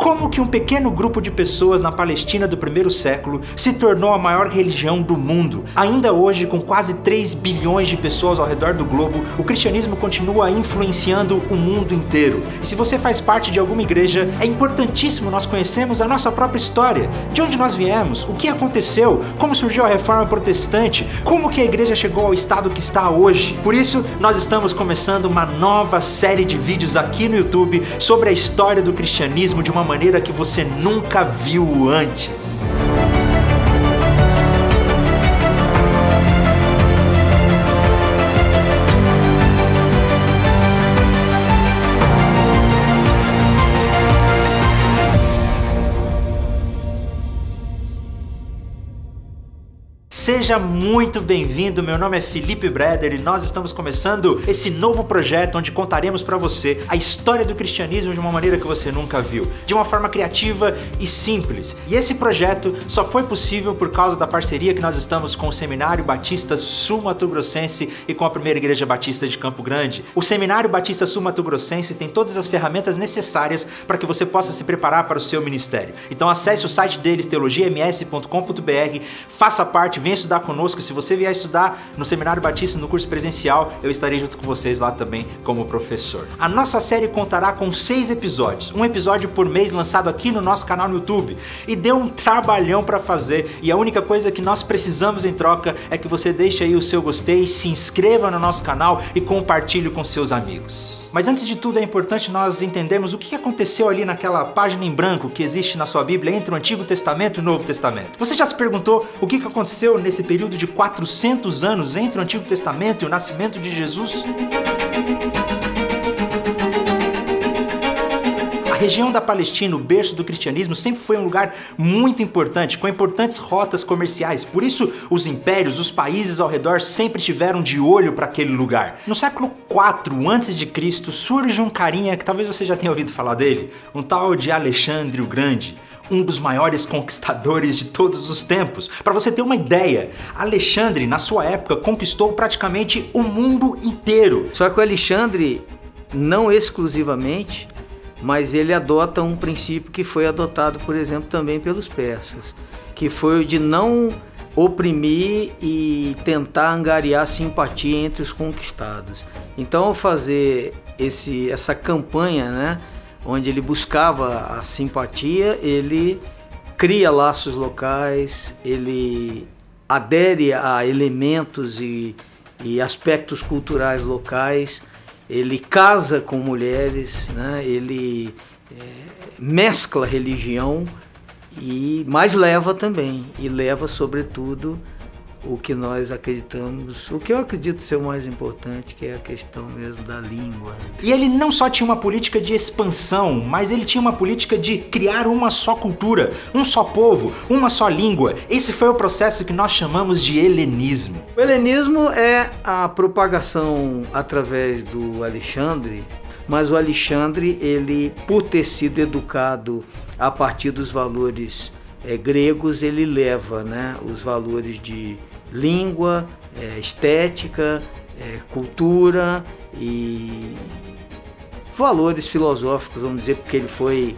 Como que um pequeno grupo de pessoas na Palestina do primeiro século se tornou a maior religião do mundo? Ainda hoje, com quase 3 bilhões de pessoas ao redor do globo, o cristianismo continua influenciando o mundo inteiro. E se você faz parte de alguma igreja, é importantíssimo nós conhecermos a nossa própria história. De onde nós viemos, o que aconteceu, como surgiu a reforma protestante, como que a igreja chegou ao estado que está hoje. Por isso, nós estamos começando uma nova série de vídeos aqui no YouTube sobre a história do cristianismo de uma maneira que você nunca viu antes. Seja muito bem-vindo, meu nome é Felipe Breder e nós estamos começando esse novo projeto onde contaremos para você a história do cristianismo de uma maneira que você nunca viu, de uma forma criativa e simples. E esse projeto só foi possível por causa da parceria que nós estamos com o Seminário Batista Sul-Mato-Grossense e com a Primeira Igreja Batista de Campo Grande. O Seminário Batista Sul-Mato-Grossense tem todas as ferramentas necessárias para que você possa se preparar para o seu ministério. Então acesse o site deles, teologiams.com.br, faça parte, venha estudar conosco. Se você vier estudar no Seminário Batista, no curso presencial, eu estarei junto com vocês lá também como professor. A nossa série contará com 6 episódios, um episódio por mês lançado aqui no nosso canal no YouTube. E deu um trabalhão para fazer, e a única coisa que nós precisamos em troca é que você deixe aí o seu gostei, se inscreva no nosso canal e compartilhe com seus amigos. Mas antes de tudo é importante nós entendermos o que aconteceu ali naquela página em branco que existe na sua Bíblia entre o Antigo Testamento e o Novo Testamento. Você já se perguntou o que aconteceu nesse período de 400 anos entre o Antigo Testamento e o nascimento de Jesus? A região da Palestina, o berço do cristianismo, sempre foi um lugar muito importante, com importantes rotas comerciais. Por isso, os impérios, os países ao redor sempre estiveram de olho para aquele lugar. No século IV a.C., surge um carinha que talvez você já tenha ouvido falar dele, um tal de Alexandre o Grande, um dos maiores conquistadores de todos os tempos. Para você ter uma ideia, Alexandre, na sua época, conquistou praticamente o mundo inteiro. Só que o Alexandre, não exclusivamente, mas ele adota um princípio que foi adotado, por exemplo, também pelos persas, que foi o de não oprimir e tentar angariar simpatia entre os conquistados. Então, ao fazer essa campanha, né, onde ele buscava a simpatia, ele cria laços locais, ele adere a elementos e aspectos culturais locais, ele casa com mulheres, né? Ele mescla religião, mas leva também, e leva sobretudo o que nós acreditamos, o que eu acredito ser o mais importante, que é a questão mesmo da língua. E ele não só tinha uma política de expansão, mas ele tinha uma política de criar uma só cultura, um só povo, uma só língua. Esse foi o processo que nós chamamos de helenismo. O helenismo é a propagação através do Alexandre, mas o Alexandre, ele, por ter sido educado a partir dos valores gregos, ele leva, né, os valores de língua, estética, cultura e valores filosóficos, vamos dizer, porque ele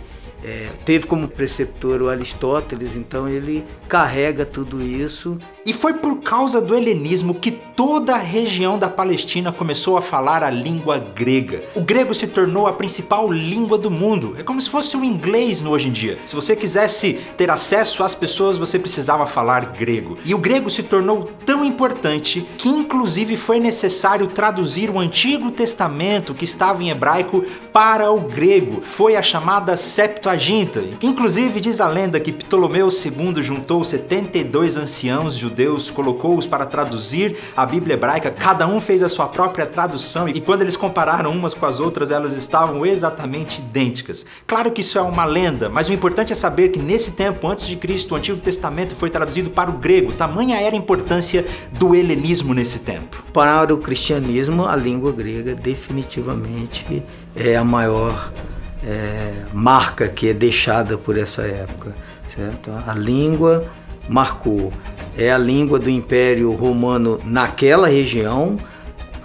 teve como preceptor o Aristóteles, então ele carrega tudo isso. E foi por causa do helenismo que toda a região da Palestina começou a falar a língua grega. O grego se tornou a principal língua do mundo. É como se fosse o inglês no hoje em dia. Se você quisesse ter acesso às pessoas, você precisava falar grego. E o grego se tornou tão importante que inclusive foi necessário traduzir o Antigo Testamento, que estava em hebraico, para o grego. Foi a chamada Septuaginta. Inclusive diz a lenda que Ptolomeu II juntou 72 anciãos judeus, colocou-os para traduzir a Bíblia hebraica, cada um fez a sua própria tradução e quando eles compararam umas com as outras, elas estavam exatamente idênticas. Claro que isso é uma lenda, mas o importante é saber que nesse tempo, antes de Cristo, o Antigo Testamento foi traduzido para o grego, tamanha era a importância do helenismo nesse tempo. Para o cristianismo, a língua grega definitivamente é a maior marca que é deixada por essa época, certo? A língua marcou, é a língua do Império Romano naquela região,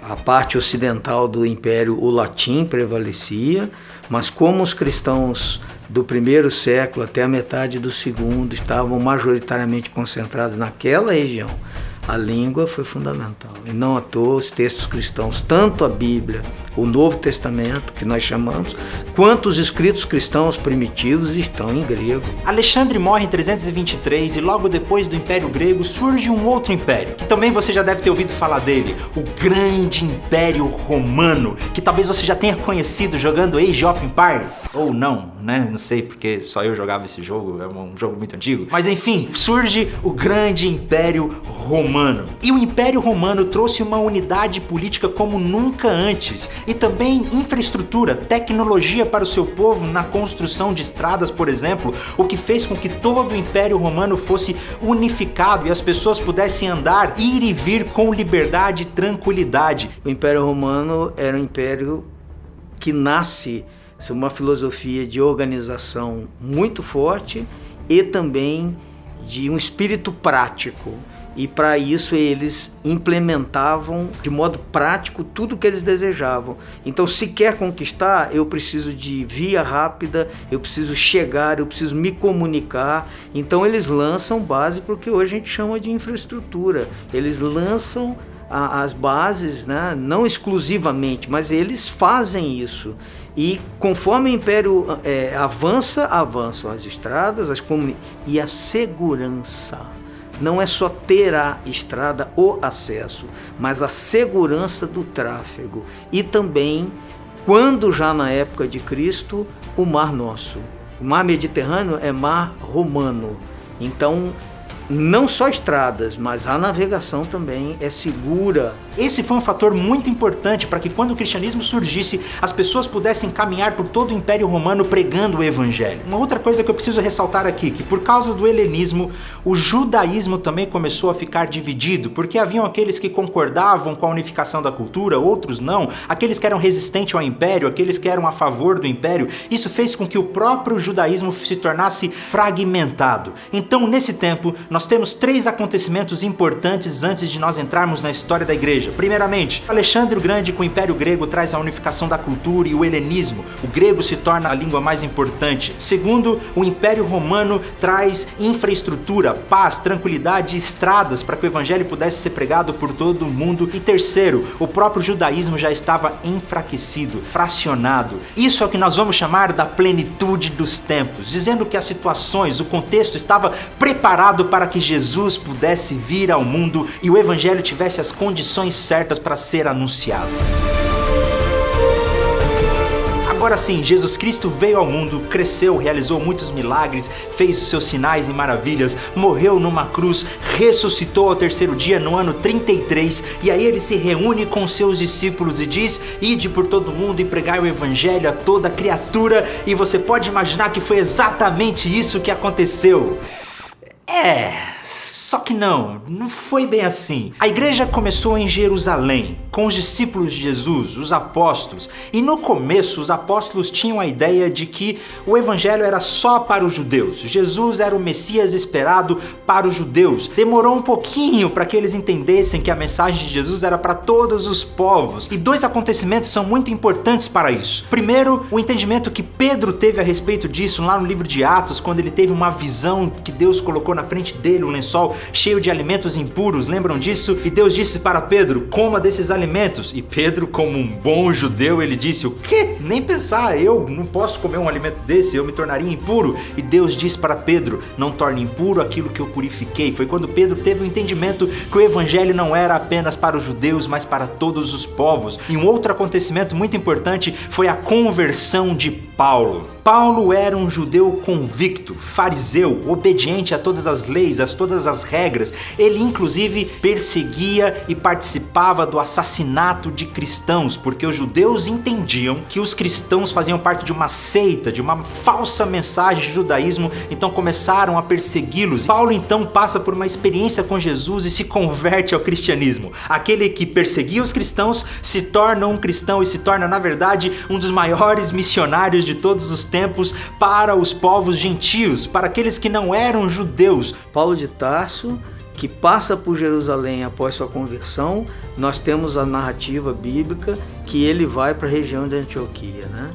a parte ocidental do Império, o latim prevalecia, mas como os cristãos do primeiro século até a metade do segundo estavam majoritariamente concentrados naquela região, a língua foi fundamental. E não à toa os textos cristãos, tanto a Bíblia, o Novo Testamento, que nós chamamos, quanto os escritos cristãos primitivos estão em grego. Alexandre morre em 323 e logo depois do Império Grego surge um outro império, que também você já deve ter ouvido falar dele, o Grande Império Romano, que talvez você já tenha conhecido jogando Age of Empires. Ou não, né? Não sei, porque só eu jogava esse jogo, é um jogo muito antigo. Mas enfim, surge o Grande Império Romano. E o Império Romano trouxe uma unidade política como nunca antes, e também infraestrutura, tecnologia para o seu povo na construção de estradas, por exemplo, o que fez com que todo o Império Romano fosse unificado e as pessoas pudessem andar, ir e vir com liberdade e tranquilidade. O Império Romano era um império que nasce sob uma filosofia de organização muito forte e também de um espírito prático. E para isso eles implementavam de modo prático tudo o que eles desejavam. Então, se quer conquistar, eu preciso de via rápida, eu preciso chegar, eu preciso me comunicar. Então eles lançam base para o que hoje a gente chama de infraestrutura. Eles lançam as bases, né? Não exclusivamente, mas eles fazem isso. E conforme o império avançam as estradas, as comunidades e a segurança. Não é só ter a estrada, o acesso, mas a segurança do tráfego. E também, quando já na época de Cristo, o Mar Nosso. O Mar Mediterrâneo é Mar Romano. Então, não só estradas, mas a navegação também é segura. Esse foi um fator muito importante para que quando o cristianismo surgisse, as pessoas pudessem caminhar por todo o Império Romano pregando o Evangelho. Uma outra coisa que eu preciso ressaltar aqui, que por causa do helenismo, o judaísmo também começou a ficar dividido, porque haviam aqueles que concordavam com a unificação da cultura, outros não, aqueles que eram resistentes ao Império, aqueles que eram a favor do Império. Isso fez com que o próprio judaísmo se tornasse fragmentado. Então, nesse tempo, nós temos 3 acontecimentos importantes antes de nós entrarmos na história da igreja. Primeiramente, Alexandre o Grande com o Império Grego traz a unificação da cultura e o helenismo. O grego se torna a língua mais importante. Segundo, o Império Romano traz infraestrutura, paz, tranquilidade e estradas para que o evangelho pudesse ser pregado por todo o mundo. E terceiro, o próprio judaísmo já estava enfraquecido, fracionado. Isso é o que nós vamos chamar da plenitude dos tempos, dizendo que as situações, o contexto estava preparado para que Jesus pudesse vir ao mundo e o evangelho tivesse as condições certas para ser anunciado. Agora sim, Jesus Cristo veio ao mundo, cresceu, realizou muitos milagres, fez os seus sinais e maravilhas, morreu numa cruz, ressuscitou ao 3º dia no ano 33, e aí ele se reúne com seus discípulos e diz: ide por todo mundo e pregai o evangelho a toda criatura, e você pode imaginar que foi exatamente isso que aconteceu. Só que não foi bem assim. A igreja começou em Jerusalém, com os discípulos de Jesus, os apóstolos, e no começo os apóstolos tinham a ideia de que o evangelho era só para os judeus. Jesus era o Messias esperado para os judeus. Demorou um pouquinho para que eles entendessem que a mensagem de Jesus era para todos os povos. E 2 acontecimentos são muito importantes para isso. Primeiro, o entendimento que Pedro teve a respeito disso lá no livro de Atos, quando ele teve uma visão que Deus colocou na frente dele, um lençol cheio de alimentos impuros, lembram disso? E Deus disse para Pedro: coma desses alimentos. E Pedro, como um bom judeu, ele disse: o quê? Nem pensar, eu não posso comer um alimento desse, eu me tornaria impuro. E Deus disse para Pedro: não torne impuro aquilo que eu purifiquei. Foi quando Pedro teve o entendimento que o evangelho não era apenas para os judeus, mas para todos os povos. E um outro acontecimento muito importante foi a conversão de Paulo. Paulo era um judeu convicto, fariseu, obediente a todas as leis, a todas as regras. Ele inclusive perseguia e participava do assassinato de cristãos, porque os judeus entendiam que os cristãos faziam parte de uma seita, de uma falsa mensagem de judaísmo, então começaram a persegui-los. Paulo então passa por uma experiência com Jesus e se converte ao cristianismo. Aquele que perseguia os cristãos se torna um cristão e se torna, na verdade, um dos maiores missionários de todos os tempos para os povos gentios, para aqueles que não eram judeus. Paulo de Tarso, que passa por Jerusalém após sua conversão, nós temos a narrativa bíblica que ele vai para a região de Antioquia, né?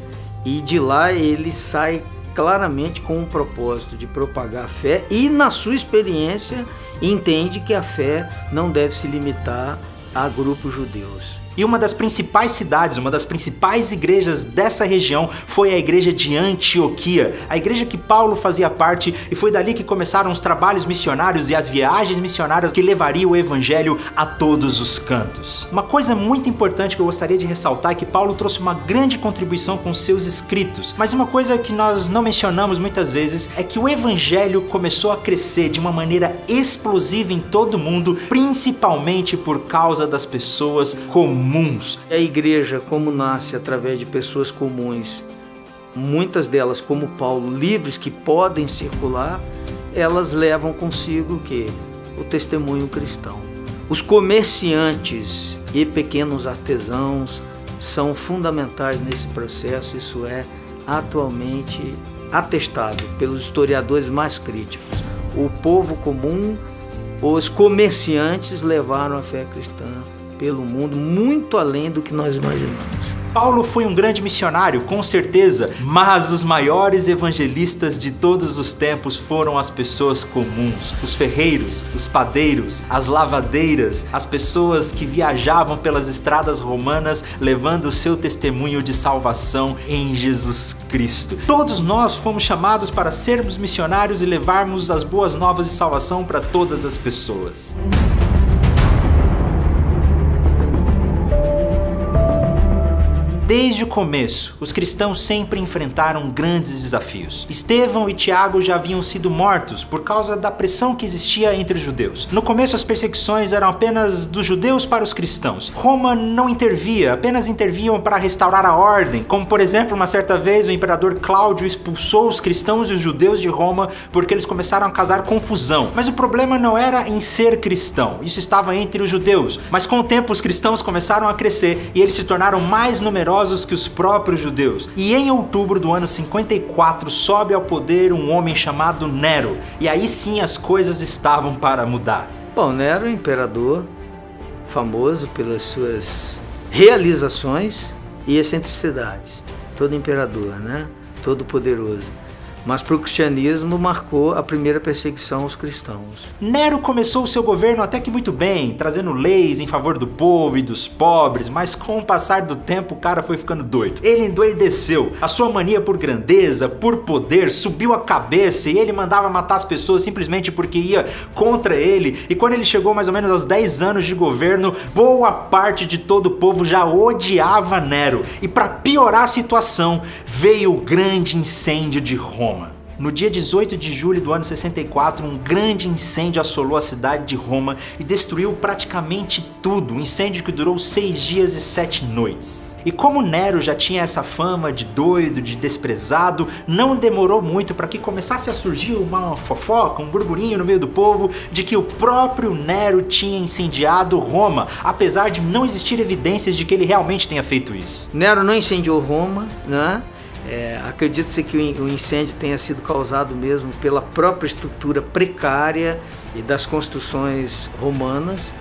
E de lá ele sai claramente com o propósito de propagar a fé e, na sua experiência, entende que a fé não deve se limitar a grupos judeus. E uma das principais cidades, uma das principais igrejas dessa região foi a igreja de Antioquia, a igreja que Paulo fazia parte, e foi dali que começaram os trabalhos missionários e as viagens missionárias que levariam o evangelho a todos os cantos. Uma coisa muito importante que eu gostaria de ressaltar é que Paulo trouxe uma grande contribuição com seus escritos, mas uma coisa que nós não mencionamos muitas vezes é que o evangelho começou a crescer de uma maneira explosiva em todo o mundo, principalmente por causa das pessoas comuns. A igreja, como nasce através de pessoas comuns, muitas delas, como Paulo, livres que podem circular, elas levam consigo o quê? O testemunho cristão. Os comerciantes e pequenos artesãos são fundamentais nesse processo, isso é atualmente atestado pelos historiadores mais críticos. O povo comum, os comerciantes levaram a fé cristã pelo mundo, muito além do que nós imaginamos. Paulo foi um grande missionário, com certeza, mas os maiores evangelistas de todos os tempos foram as pessoas comuns, os ferreiros, os padeiros, as lavadeiras, as pessoas que viajavam pelas estradas romanas levando o seu testemunho de salvação em Jesus Cristo. Todos nós fomos chamados para sermos missionários e levarmos as boas novas de salvação para todas as pessoas. Desde o começo, os cristãos sempre enfrentaram grandes desafios. Estevão e Tiago já haviam sido mortos por causa da pressão que existia entre os judeus. No começo, as perseguições eram apenas dos judeus para os cristãos. Roma não intervia, apenas interviam para restaurar a ordem, como por exemplo, uma certa vez o imperador Cláudio expulsou os cristãos e os judeus de Roma porque eles começaram a causar confusão. Mas o problema não era em ser cristão, isso estava entre os judeus. Mas com o tempo, os cristãos começaram a crescer e eles se tornaram mais numerosos que os próprios judeus. E em outubro do ano 54 sobe ao poder um homem chamado Nero. E aí sim as coisas estavam para mudar. Bom, Nero é um imperador famoso pelas suas realizações e excentricidades. Todo imperador, né? Todo poderoso. Mas para o cristianismo marcou a primeira perseguição aos cristãos. Nero começou o seu governo até que muito bem, trazendo leis em favor do povo e dos pobres, mas com o passar do tempo o cara foi ficando doido. Ele endoideceu, a sua mania por grandeza, por poder, subiu a cabeça e ele mandava matar as pessoas simplesmente porque ia contra ele. E quando ele chegou mais ou menos aos 10 anos de governo, boa parte de todo o povo já odiava Nero. E para piorar a situação, veio o grande incêndio de Roma. No dia 18 de julho do ano 64, um grande incêndio assolou a cidade de Roma e destruiu praticamente tudo, um incêndio que durou 6 dias e 7 noites. E como Nero já tinha essa fama de doido, de desprezado, não demorou muito para que começasse a surgir uma fofoca, um burburinho no meio do povo de que o próprio Nero tinha incendiado Roma, apesar de não existir evidências de que ele realmente tenha feito isso. Nero não incendiou Roma, né? Acredita-se que o incêndio tenha sido causado mesmo pela própria estrutura precária e das construções romanas.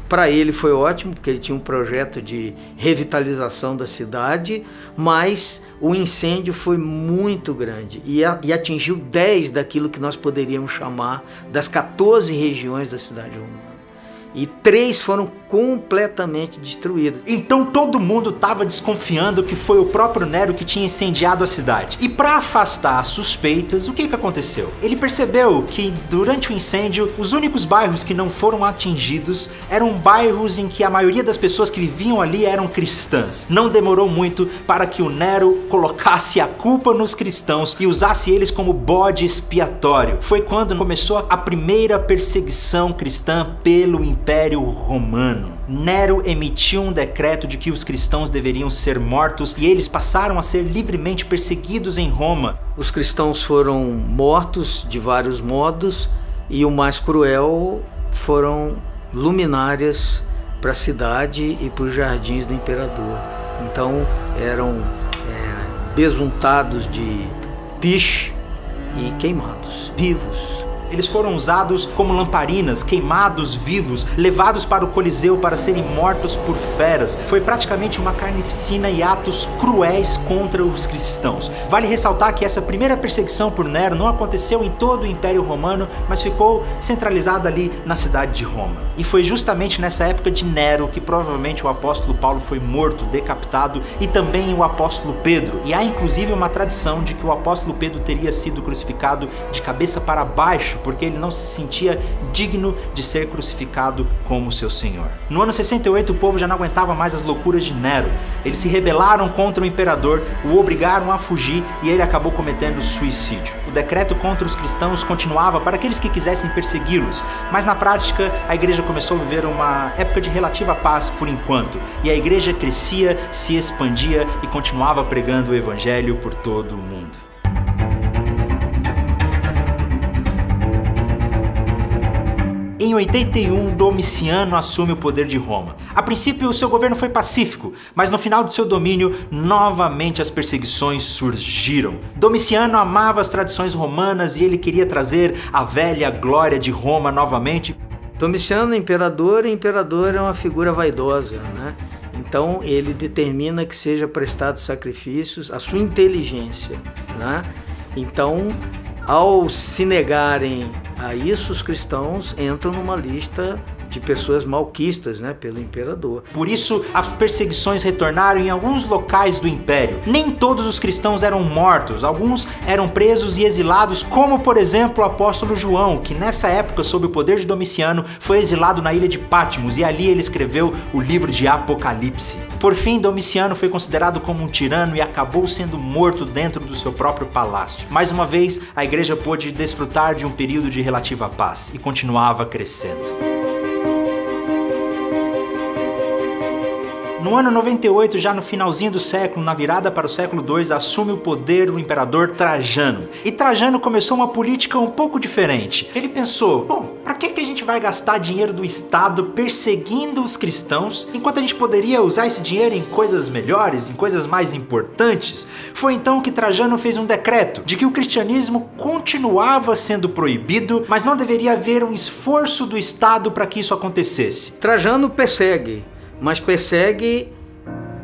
Para ele foi ótimo, porque ele tinha um projeto de revitalização da cidade, mas o incêndio foi muito grande e atingiu 10 daquilo que nós poderíamos chamar das 14 regiões da cidade romana. E 3 foram completamente destruídas. Então todo mundo estava desconfiando que foi o próprio Nero que tinha incendiado a cidade. E para afastar as suspeitas, o que aconteceu? Ele percebeu que durante o incêndio, os únicos bairros que não foram atingidos eram bairros em que a maioria das pessoas que viviam ali eram cristãs. Não demorou muito para que o Nero colocasse a culpa nos cristãos e usasse eles como bode expiatório. Foi quando começou a primeira perseguição cristã pelo Império Romano. Nero emitiu um decreto de que os cristãos deveriam ser mortos e eles passaram a ser livremente perseguidos em Roma. Os cristãos foram mortos de vários modos e o mais cruel foram luminárias para a cidade e para os jardins do imperador. Então eram besuntados de piche e queimados, vivos. Eles foram usados como lamparinas, queimados vivos, levados para o Coliseu para serem mortos por feras. Foi praticamente uma carnificina e atos cruéis contra os cristãos. Vale ressaltar que essa primeira perseguição por Nero não aconteceu em todo o Império Romano, mas ficou centralizada ali na cidade de Roma. E foi justamente nessa época de Nero que provavelmente o apóstolo Paulo foi morto, decapitado, e também o apóstolo Pedro. E há inclusive uma tradição de que o apóstolo Pedro teria sido crucificado de cabeça para baixo, porque ele não se sentia digno de ser crucificado como seu Senhor. No ano 68, o povo já não aguentava mais as loucuras de Nero. Eles se rebelaram contra o imperador, o obrigaram a fugir e ele acabou cometendo suicídio. O decreto contra os cristãos continuava para aqueles que quisessem persegui-los, mas na prática a igreja começou a viver uma época de relativa paz por enquanto, e a igreja crescia, se expandia e continuava pregando o evangelho por todo o mundo. Em 81, Domiciano assume o poder de Roma. A princípio, o seu governo foi pacífico, mas no final do seu domínio, novamente as perseguições surgiram. Domiciano amava as tradições romanas e ele queria trazer a velha glória de Roma novamente. Domiciano, imperador é uma figura vaidosa, né? Então ele determina que seja prestado sacrifícios à sua inteligência, né? Então, ao se negarem a isso, os cristãos entram numa lista de pessoas malquistas, né, pelo imperador. Por isso, as perseguições retornaram em alguns locais do império. Nem todos os cristãos eram mortos, alguns eram presos e exilados, como por exemplo o apóstolo João, que nessa época, sob o poder de Domiciano, foi exilado na ilha de Patmos e ali ele escreveu o livro de Apocalipse. Por fim, Domiciano foi considerado como um tirano e acabou sendo morto dentro do seu próprio palácio. Mais uma vez, a igreja pôde desfrutar de um período de relativa paz e continuava crescendo. No ano 98, já no finalzinho do século, na virada para o século II, assume o poder o imperador Trajano. E Trajano começou uma política um pouco diferente. Ele pensou, bom, para que a gente vai gastar dinheiro do Estado perseguindo os cristãos, enquanto a gente poderia usar esse dinheiro em coisas melhores, em coisas mais importantes? Foi então que Trajano fez um decreto de que o cristianismo continuava sendo proibido, mas não deveria haver um esforço do Estado para que isso acontecesse. Trajano persegue, mas persegue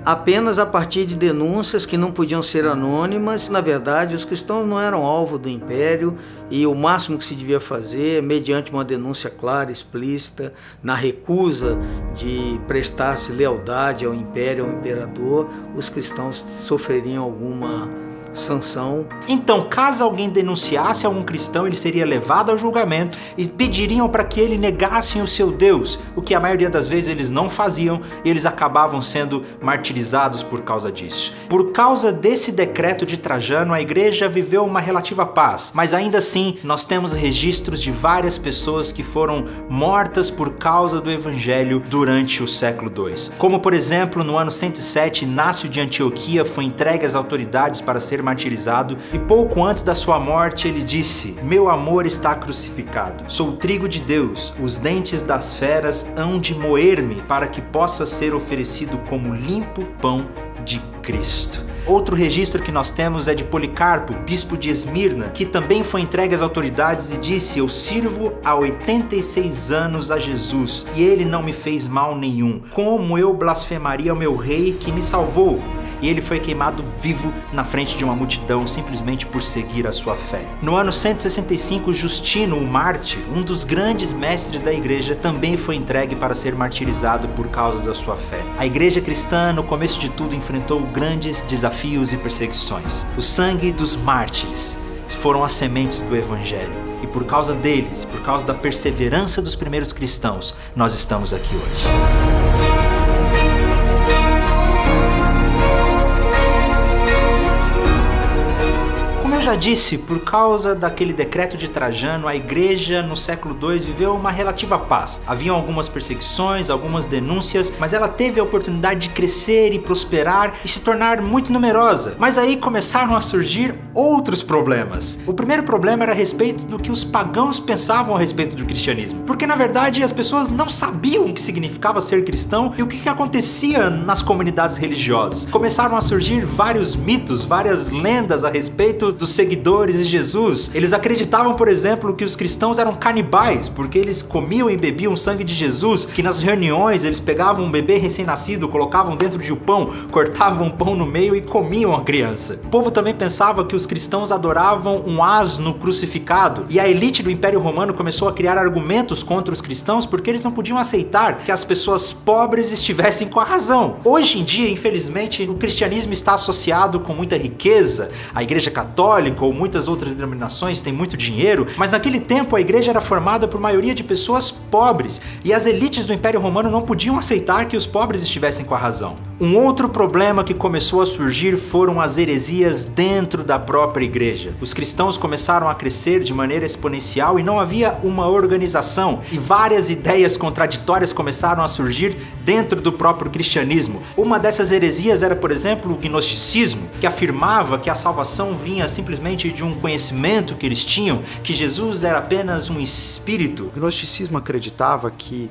apenas a partir de denúncias que não podiam ser anônimas. Na verdade, os cristãos não eram alvo do império e o máximo que se devia fazer, mediante uma denúncia clara, explícita, na recusa de prestar-se lealdade ao império, ao imperador, os cristãos sofreriam alguma sanção. Então, caso alguém denunciasse algum cristão, ele seria levado ao julgamento e pediriam para que ele negasse o seu Deus, o que a maioria das vezes eles não faziam e eles acabavam sendo martirizados por causa disso. Por causa desse decreto de Trajano, a igreja viveu uma relativa paz, mas ainda assim nós temos registros de várias pessoas que foram mortas por causa do evangelho durante o século II. Como por exemplo, no ano 107, Inácio de Antioquia foi entregue às autoridades para ser martirizado e pouco antes da sua morte ele disse: meu amor está crucificado, sou o trigo de Deus, os dentes das feras hão de moer-me para que possa ser oferecido como limpo pão de Cristo. Outro registro que nós temos é de Policarpo, bispo de Esmirna, que também foi entregue às autoridades e disse: eu sirvo há 86 anos a Jesus e ele não me fez mal nenhum. Como eu blasfemaria ao meu rei que me salvou? E ele foi queimado vivo na frente de uma multidão simplesmente por seguir a sua fé. No ano 165, Justino, o mártir, um dos grandes mestres da igreja, também foi entregue para ser martirizado por causa da sua fé. A igreja cristã, no começo de tudo, enfrentou grandes desafios e perseguições. O sangue dos mártires foram as sementes do evangelho. E por causa deles, por causa da perseverança dos primeiros cristãos, nós estamos aqui hoje. Eu já disse, por causa daquele decreto de Trajano, a igreja no século II viveu uma relativa paz. Haviam algumas perseguições, algumas denúncias, mas ela teve a oportunidade de crescer e prosperar e se tornar muito numerosa. Mas aí começaram a surgir outros problemas. O primeiro problema era a respeito do que os pagãos pensavam a respeito do cristianismo. Porque na verdade as pessoas não sabiam o que significava ser cristão e o que acontecia nas comunidades religiosas. Começaram a surgir vários mitos, várias lendas a respeito dos seguidores de Jesus, eles acreditavam, por exemplo, que os cristãos eram canibais, porque eles comiam e bebiam o sangue de Jesus, que nas reuniões eles pegavam um bebê recém-nascido, colocavam dentro de um pão, cortavam um pão no meio e comiam a criança. O povo também pensava que os cristãos adoravam um asno crucificado, e a elite do Império Romano começou a criar argumentos contra os cristãos porque eles não podiam aceitar que as pessoas pobres estivessem com a razão. Hoje em dia, infelizmente, o cristianismo está associado com muita riqueza, a Igreja Católica ou muitas outras denominações têm muito dinheiro, mas naquele tempo a igreja era formada por maioria de pessoas pobres e as elites do Império Romano não podiam aceitar que os pobres estivessem com a razão. Um outro problema que começou a surgir foram as heresias dentro da própria igreja. Os cristãos começaram a crescer de maneira exponencial e não havia uma organização, e várias ideias contraditórias começaram a surgir dentro do próprio cristianismo. Uma dessas heresias era, por exemplo, o gnosticismo, que afirmava que a salvação vinha simplesmente de um conhecimento que eles tinham, que Jesus era apenas um espírito. O gnosticismo acreditava que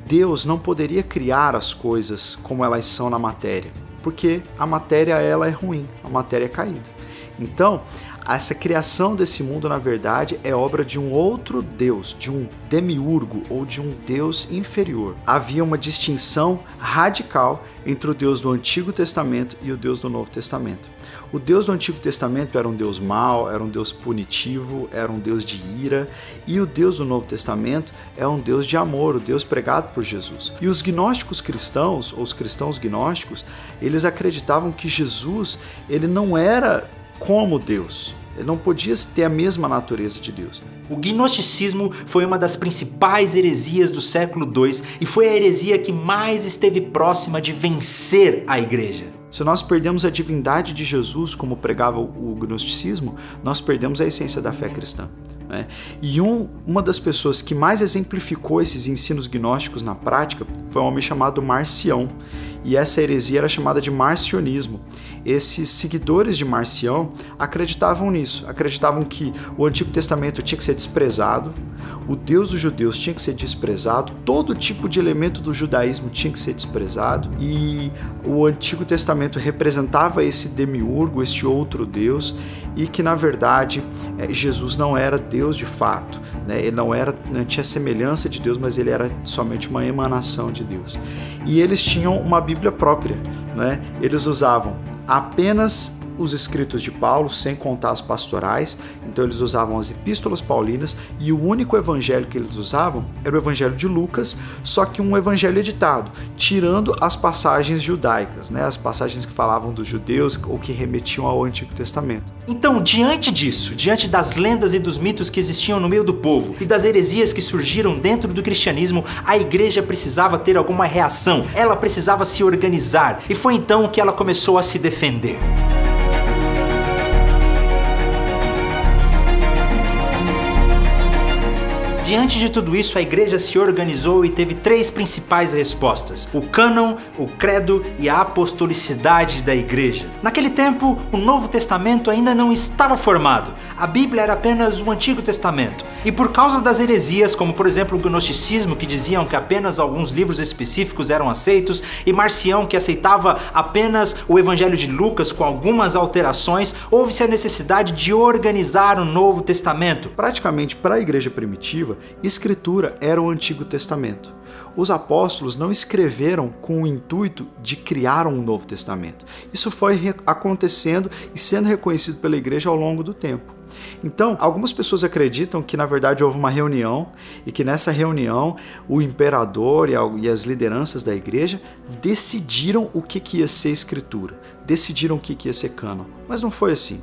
Deus não poderia criar as coisas como elas são na matéria, porque a matéria ela é ruim, a matéria é caída. Então, essa criação desse mundo, na verdade, é obra de um outro Deus, de um demiurgo ou de um Deus inferior. Havia uma distinção radical entre o Deus do Antigo Testamento e o Deus do Novo Testamento. O Deus do Antigo Testamento era um Deus mau, era um Deus punitivo, era um Deus de ira, e o Deus do Novo Testamento é um Deus de amor, o Deus pregado por Jesus. E os gnósticos cristãos, ou os cristãos gnósticos, eles acreditavam que Jesus, ele não era como Deus. Ele não podia ter a mesma natureza de Deus. O gnosticismo foi uma das principais heresias do século II e foi a heresia que mais esteve próxima de vencer a igreja. Se nós perdemos a divindade de Jesus, como pregava o gnosticismo, nós perdemos a essência da fé cristã. E uma das pessoas que mais exemplificou esses ensinos gnósticos na prática foi um homem chamado Marcião, e essa heresia era chamada de marcionismo. Esses seguidores de Marcião acreditavam nisso, acreditavam que o Antigo Testamento tinha que ser desprezado, o Deus dos judeus tinha que ser desprezado, todo tipo de elemento do judaísmo tinha que ser desprezado, e o Antigo Testamento representava esse demiurgo, este outro Deus, e que na verdade Jesus não era Deus de fato, ele não tinha semelhança de Deus, mas ele era somente uma emanação de Deus. E eles tinham uma Bíblia própria, eles usavam apenas os escritos de Paulo, sem contar as pastorais, então eles usavam as epístolas paulinas, e o único evangelho que eles usavam era o evangelho de Lucas, só que um evangelho editado, tirando as passagens judaicas, as passagens que falavam dos judeus ou que remetiam ao Antigo Testamento. Então, diante disso, diante das lendas e dos mitos que existiam no meio do povo e das heresias que surgiram dentro do cristianismo, a igreja precisava ter alguma reação, ela precisava se organizar, e foi então que ela começou a se defender. Diante de tudo isso, a igreja se organizou e teve três principais respostas: o cânon, o credo e a apostolicidade da igreja. Naquele tempo, o Novo Testamento ainda não estava formado. A Bíblia era apenas o Antigo Testamento. E por causa das heresias, como por exemplo o gnosticismo, que diziam que apenas alguns livros específicos eram aceitos, e Marcião, que aceitava apenas o Evangelho de Lucas com algumas alterações, houve-se a necessidade de organizar o Novo Testamento. Praticamente para a igreja primitiva, Escritura era o Antigo Testamento. Os apóstolos não escreveram com o intuito de criar um Novo Testamento. Isso foi acontecendo e sendo reconhecido pela igreja ao longo do tempo. Então, algumas pessoas acreditam que na verdade houve uma reunião e que nessa reunião o imperador e as lideranças da igreja decidiram o que ia ser Escritura, decidiram o que ia ser cânon. Mas não foi assim.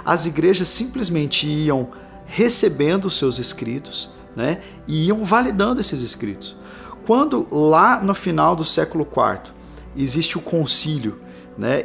As igrejas simplesmente iam recebendo os seus escritos, e iam validando esses escritos. Quando lá no final do século IV existe o concílio,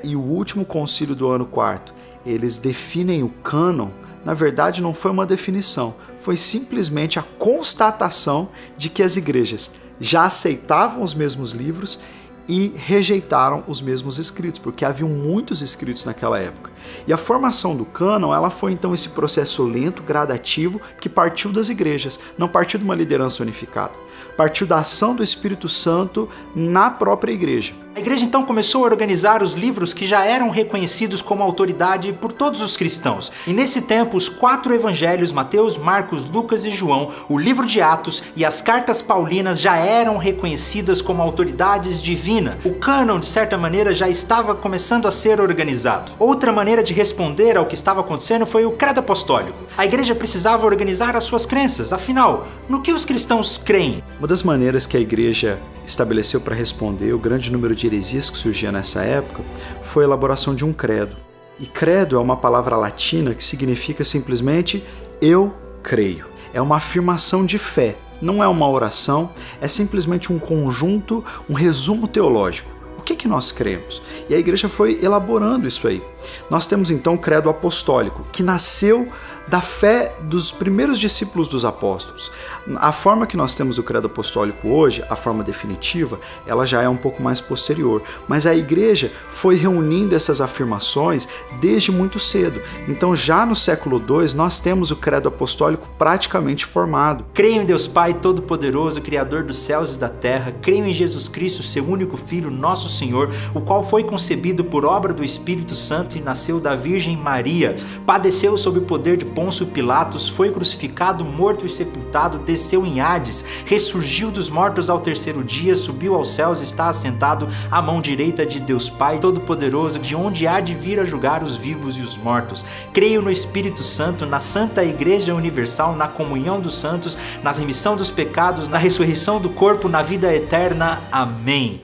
e o último concílio do ano IV, eles definem o cânon, na verdade não foi uma definição, foi simplesmente a constatação de que as igrejas já aceitavam os mesmos livros e rejeitaram os mesmos escritos, porque haviam muitos escritos naquela época. E a formação do cânon, ela foi então esse processo lento, gradativo, que partiu das igrejas, não partiu de uma liderança unificada, partiu da ação do Espírito Santo na própria igreja. A igreja então começou a organizar os livros que já eram reconhecidos como autoridade por todos os cristãos. E nesse tempo, os 4 evangelhos, Mateus, Marcos, Lucas e João, o livro de Atos e as cartas paulinas já eram reconhecidas como autoridades divinas. O cânon, de certa maneira, já estava começando a ser organizado. Outra maneira de responder ao que estava acontecendo foi o credo apostólico. A igreja precisava organizar as suas crenças. Afinal, no que os cristãos creem? Uma das maneiras que a igreja estabeleceu para responder o grande número de heresias que surgia nessa época foi a elaboração de um credo. E credo é uma palavra latina que significa simplesmente eu creio. É uma afirmação de fé, não é uma oração, é simplesmente um conjunto, um resumo teológico. O que nós cremos? E a igreja foi elaborando isso aí. Nós temos então o credo apostólico, que nasceu da fé dos primeiros discípulos dos apóstolos. A forma que nós temos do credo apostólico hoje, a forma definitiva, ela já é um pouco mais posterior, mas a igreja foi reunindo essas afirmações desde muito cedo. Então já no século II nós temos o credo apostólico praticamente formado. Creio em Deus Pai Todo-Poderoso, Criador dos céus e da terra, creio em Jesus Cristo, seu único Filho, nosso Senhor, o qual foi concebido por obra do Espírito Santo e nasceu da Virgem Maria, padeceu sob o poder de Pôncio Pilatos, foi crucificado, morto e sepultado, desceu em Hades, ressurgiu dos mortos ao 3º dia, subiu aos céus e está assentado à mão direita de Deus Pai Todo-Poderoso, de onde há de vir a julgar os vivos e os mortos. Creio no Espírito Santo, na Santa Igreja Universal, na comunhão dos santos, na remissão dos pecados, na ressurreição do corpo, na vida eterna. Amém.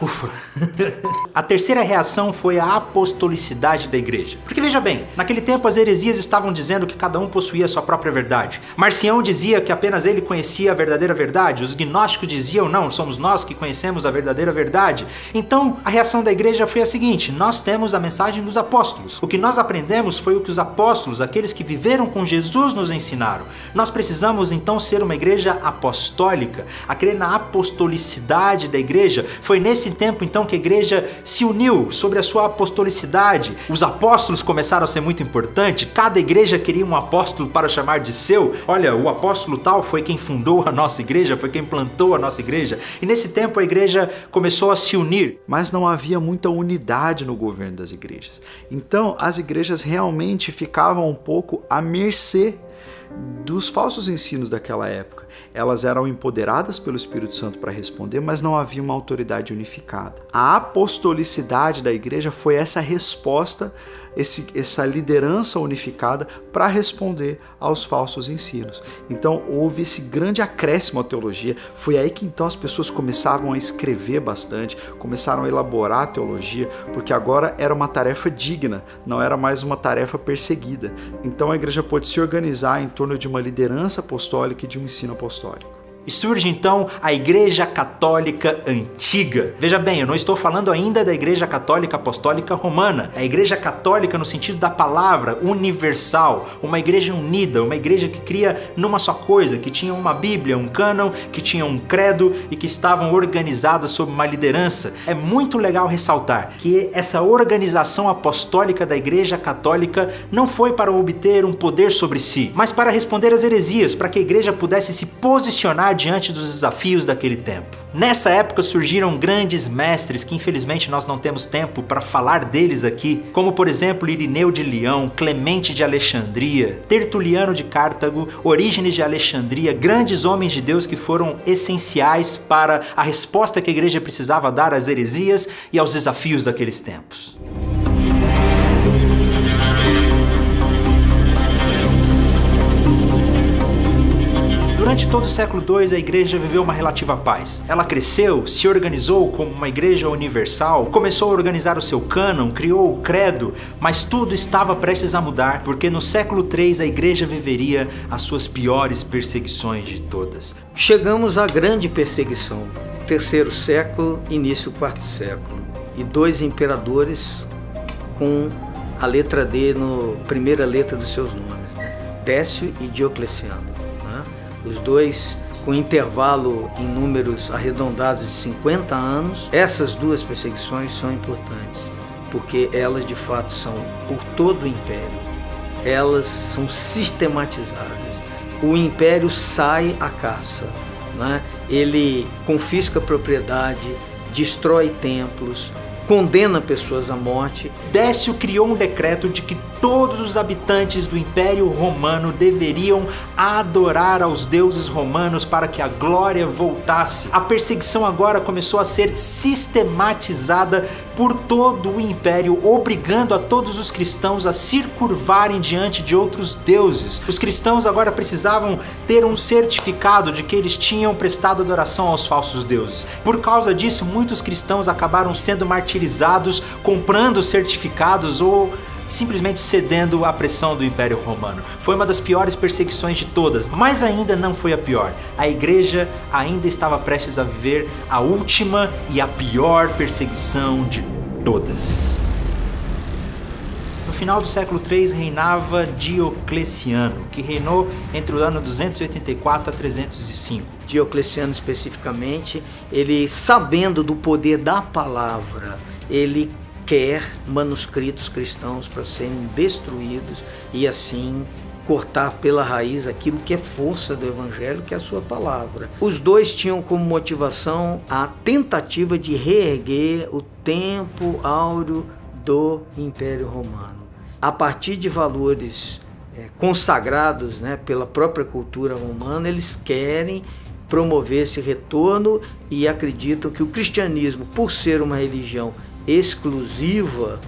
Ufa. A terceira reação foi a apostolicidade da igreja. Porque veja bem, naquele tempo as heresias estavam dizendo que cada um possuía sua própria verdade. Marcião dizia que apenas ele conhecia a verdadeira verdade. Os gnósticos diziam, não, somos nós que conhecemos a verdadeira verdade. Então a reação da igreja foi a seguinte: nós temos a mensagem dos apóstolos. O que nós aprendemos foi o que os apóstolos, aqueles que viveram com Jesus, nos ensinaram. Nós precisamos então ser uma igreja apostólica. A crer na apostolicidade da igreja. Foi nesse tempo então que a igreja se uniu sobre a sua apostolicidade. Os apóstolos começaram a ser muito importantes. Cada igreja queria um apóstolo para chamar de seu. Olha, o apóstolo tal foi quem fundou a nossa igreja, foi quem plantou a nossa igreja. E nesse tempo a igreja começou a se unir. Mas não havia muita unidade no governo das igrejas. Então as igrejas realmente ficavam um pouco à mercê dos falsos ensinos daquela época. Elas eram empoderadas pelo Espírito Santo para responder, mas não havia uma autoridade unificada. A apostolicidade da igreja foi essa resposta, essa liderança unificada para responder aos falsos ensinos. Então houve esse grande acréscimo à teologia. Foi aí que então as pessoas começavam a escrever bastante, começaram a elaborar a teologia, porque agora era uma tarefa digna, não era mais uma tarefa perseguida. Então a igreja pôde se organizar em torno de uma liderança apostólica e de um ensino apostólico. E surge então a Igreja Católica Antiga. Veja bem, eu não estou falando ainda da Igreja Católica Apostólica Romana. A Igreja Católica no sentido da palavra, universal, uma igreja unida, uma igreja que cria numa só coisa, que tinha uma Bíblia, um cânon, que tinha um credo e que estavam organizadas sob uma liderança. É muito legal ressaltar que essa organização apostólica da Igreja Católica não foi para obter um poder sobre si, mas para responder às heresias, para que a igreja pudesse se posicionar diante dos desafios daquele tempo. Nessa época surgiram grandes mestres que infelizmente nós não temos tempo para falar deles aqui, como por exemplo Irineu de Leão, Clemente de Alexandria, Tertuliano de Cartago, Orígenes de Alexandria, grandes homens de Deus que foram essenciais para a resposta que a igreja precisava dar às heresias e aos desafios daqueles tempos. Durante todo o século II, a igreja viveu uma relativa paz. Ela cresceu, se organizou como uma igreja universal, começou a organizar o seu cânon, criou o credo, mas tudo estava prestes a mudar, porque no século III a igreja viveria as suas piores perseguições de todas. Chegamos à grande perseguição, terceiro século, início do quarto século, e 2 imperadores com a letra D na primeira letra dos seus nomes, Décio e Diocleciano. Os dois com intervalo em números arredondados de 50 anos. Essas 2 perseguições são importantes, porque elas de fato são por todo o império. Elas são sistematizadas. O império sai à caça, né? Ele confisca a propriedade destrói templos, condena pessoas à morte. Décio criou um decreto de que todos os habitantes do Império Romano deveriam adorar aos deuses romanos para que a glória voltasse. A perseguição agora começou a ser sistematizada por todo o Império, obrigando a todos os cristãos a se curvarem diante de outros deuses. Os cristãos agora precisavam ter um certificado de que eles tinham prestado adoração aos falsos deuses. Por causa disso, muitos cristãos acabaram sendo martirizados, comprando certificados ou simplesmente cedendo à pressão do Império Romano. Foi uma das piores perseguições de todas, mas ainda não foi a pior. A igreja ainda estava prestes a viver a última e a pior perseguição de todas. No final do século III reinava Diocleciano, que reinou entre o ano 284 a 305. Diocleciano especificamente, ele, sabendo do poder da palavra, ele quer manuscritos cristãos para serem destruídos e assim cortar pela raiz aquilo que é força do evangelho, que é a sua palavra. Os dois tinham como motivação a tentativa de reerguer o tempo áureo do Império Romano. A partir de valores consagrados, pela própria cultura romana, eles querem promover esse retorno e acreditam que o cristianismo, por ser uma religião exclusiva,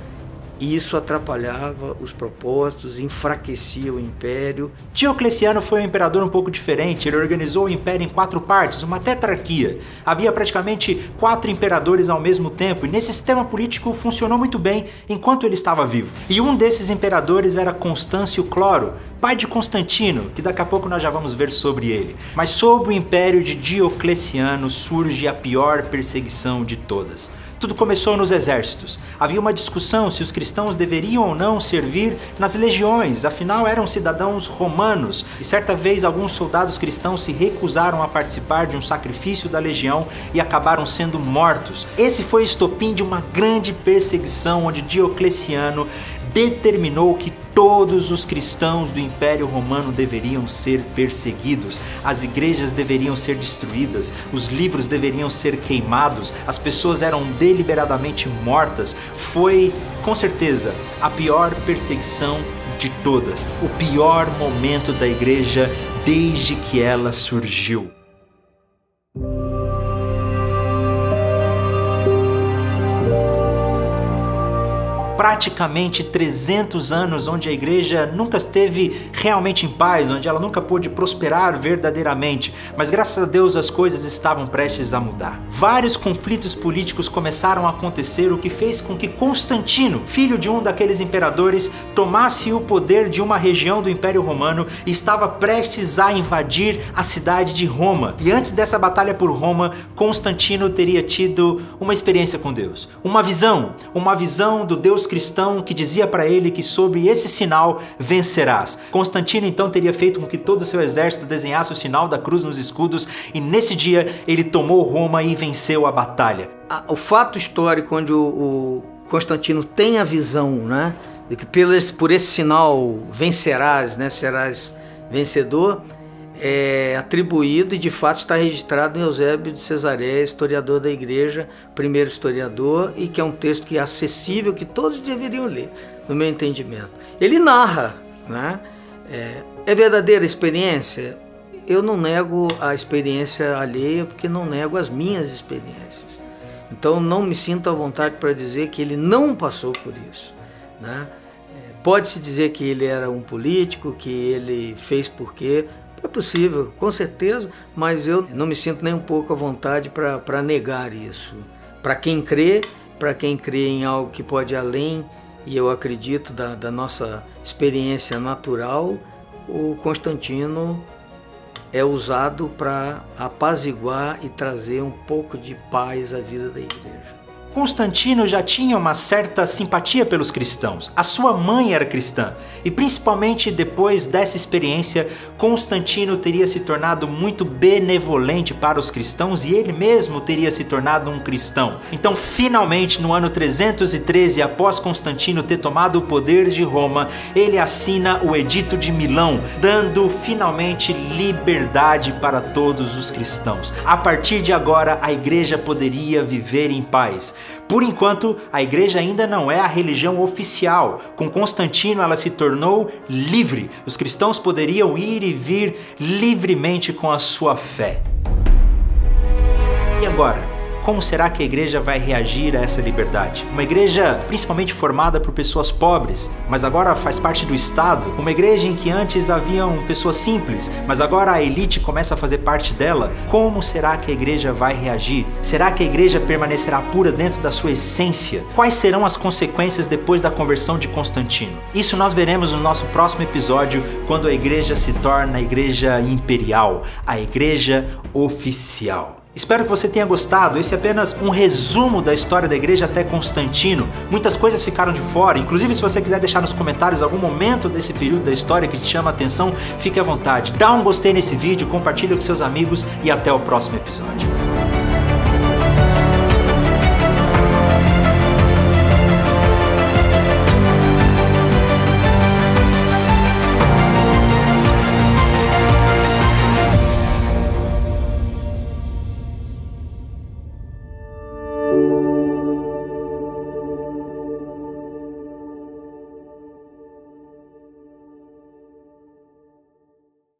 isso atrapalhava os propósitos, enfraquecia o império. Diocleciano foi um imperador um pouco diferente. Ele organizou o império em 4 partes, uma tetrarquia. Havia praticamente 4 imperadores ao mesmo tempo, e nesse sistema político funcionou muito bem enquanto ele estava vivo. E um desses imperadores era Constâncio Cloro, pai de Constantino, que daqui a pouco nós já vamos ver sobre ele. Mas sob o império de Diocleciano surge a pior perseguição de todas. Tudo começou nos exércitos. Havia uma discussão se os cristãos deveriam ou não servir nas legiões, afinal eram cidadãos romanos. E certa vez alguns soldados cristãos se recusaram a participar de um sacrifício da legião e acabaram sendo mortos. Esse foi o estopim de uma grande perseguição onde Diocleciano determinou que todos os cristãos do Império Romano deveriam ser perseguidos, as igrejas deveriam ser destruídas, os livros deveriam ser queimados, as pessoas eram deliberadamente mortas. Foi, com certeza, a pior perseguição de todas, o pior momento da igreja desde que ela surgiu. Praticamente 300 anos onde a igreja nunca esteve realmente em paz, onde ela nunca pôde prosperar verdadeiramente, mas graças a Deus as coisas estavam prestes a mudar. Vários conflitos políticos começaram a acontecer, o que fez com que Constantino, filho de um daqueles imperadores, tomasse o poder de uma região do Império Romano e estava prestes a invadir a cidade de Roma. E antes dessa batalha por Roma, Constantino teria tido uma experiência com Deus, uma visão do Deus cristão que dizia para ele que sobre esse sinal vencerás. Constantino então teria feito com que todo o seu exército desenhasse o sinal da cruz nos escudos e nesse dia ele tomou Roma e venceu a batalha. O fato histórico onde o Constantino tem a visão, de que por esse sinal vencerás, serás vencedor, é atribuído e de fato está registrado em Eusébio de Cesareia, historiador da igreja, primeiro historiador, e que é um texto que é acessível, que todos deveriam ler, no meu entendimento. Ele narra, é verdadeira experiência? Eu não nego a experiência alheia, porque não nego as minhas experiências. Então não me sinto à vontade para dizer que ele não passou por isso. Pode-se dizer que ele era um político, que ele fez porque... É possível, com certeza, mas eu não me sinto nem um pouco à vontade para negar isso. Para quem crê em algo que pode ir além, e eu acredito da nossa experiência natural, o Constantino é usado para apaziguar e trazer um pouco de paz à vida da igreja. Constantino já tinha uma certa simpatia pelos cristãos. A sua mãe era cristã e principalmente depois dessa experiência, Constantino teria se tornado muito benevolente para os cristãos e ele mesmo teria se tornado um cristão. Então, finalmente, no ano 313, após Constantino ter tomado o poder de Roma, ele assina o Edito de Milão, dando finalmente liberdade para todos os cristãos. A partir de agora, a igreja poderia viver em paz. Por enquanto, a igreja ainda não é a religião oficial. Com Constantino, ela se tornou livre. Os cristãos poderiam ir e vir livremente com a sua fé. E agora? Como será que a igreja vai reagir a essa liberdade? Uma igreja principalmente formada por pessoas pobres, mas agora faz parte do Estado. Uma igreja em que antes haviam pessoas simples, mas agora a elite começa a fazer parte dela. Como será que a igreja vai reagir? Será que a igreja permanecerá pura dentro da sua essência? Quais serão as consequências depois da conversão de Constantino? Isso nós veremos no nosso próximo episódio, quando a igreja se torna a igreja imperial, a igreja oficial. Espero que você tenha gostado. Esse é apenas um resumo da história da igreja até Constantino. Muitas coisas ficaram de fora, inclusive se você quiser deixar nos comentários algum momento desse período da história que te chama a atenção, fique à vontade. Dá um gostei nesse vídeo, compartilha com seus amigos e até o próximo episódio.